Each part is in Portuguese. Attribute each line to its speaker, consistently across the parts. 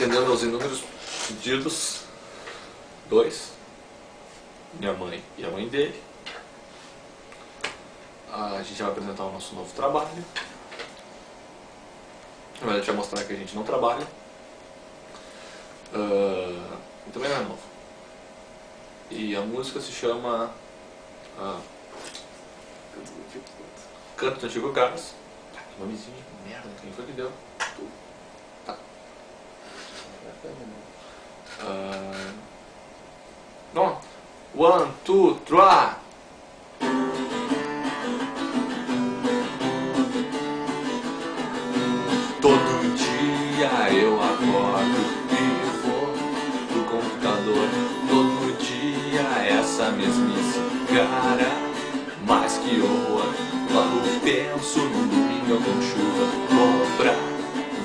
Speaker 1: Atendendo aos inúmeros pedidos, 2, minha mãe e a mãe dele. A gente vai apresentar o nosso novo trabalho. Na verdade, a gente vai mostrar que a gente não trabalha. E também não é novo. E a música se chama Canto do Antigo Carlos. Nomezinho de merda, quem foi que deu? Tá. Bom, 1, 2, 3. Todo dia eu acordo e vou pro computador. Todo dia essa mesmice, cara, mas que horror. Logo penso no domingo com chuva, bom pra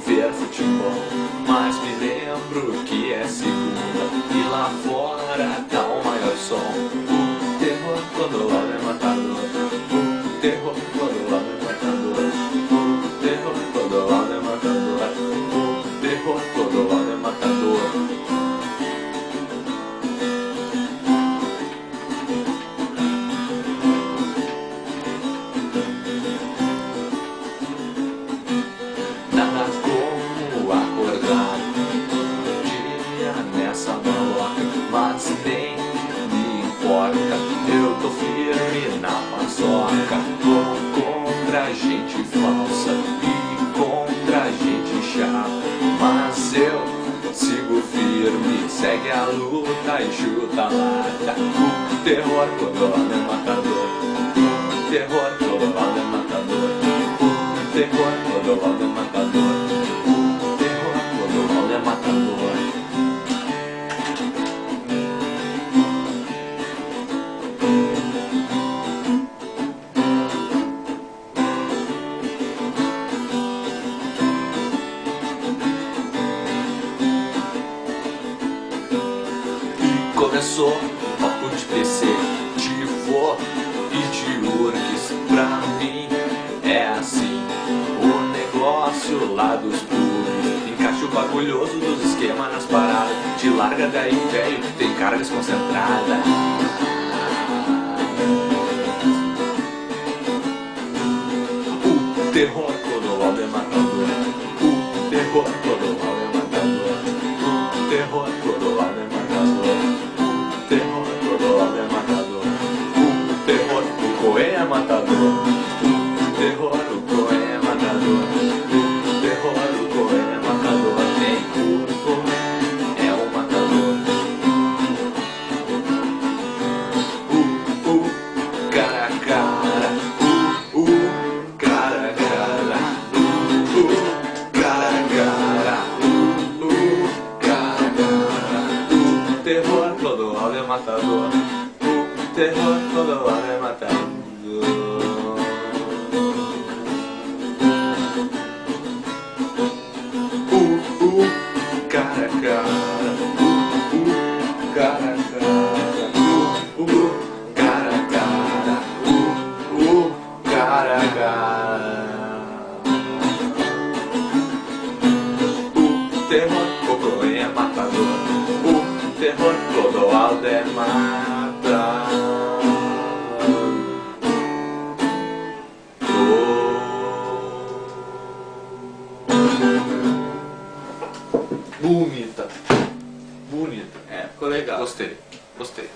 Speaker 1: ver futebol. Mas me lembro que é segunda e lá fora tá o maior som. O terror quando o lado é matador. O terror quando o lado é matador. O terror quando o lado é matador. O terror quando o lado é matador. Nada como acordar todo dia nessa maloca, mas nem me importa. Eu tô firme na paçoca, tô contra gente falsa e contra gente chata, mas eu sigo firme, segue a luta e chuta a lata. O terror quando é matador. O terror quando é matador. O terror quando é matador. O terror quando é matador. E começou o papo de PC, de vô e de URGS. Pra mim é assim o negócio lá dos plugs. Encaixe o bagulhoso dos esquemas nas paradas. Te larga daí, velho, tem carga desconcentrada. O terror quando é matador. O terror quando é matador. O terror quando é matador. O terror quando é matador. O terror, o Coen é matador. O terror, o Coen é matador. O terror, o Coen é matador. Nem o Coen é o matador. Cara a cara. Cara a cara. Cara a cara. Cara a cara. O terror quando é matador. O terror quando é matador. Cara a cara, cara a cara, cara a cara, cara a cara. O terror Cocoen é matador. O terror Clodoaldo é matador. Bonita. Bonita.
Speaker 2: É, ficou legal.
Speaker 1: Gostei. Gostei.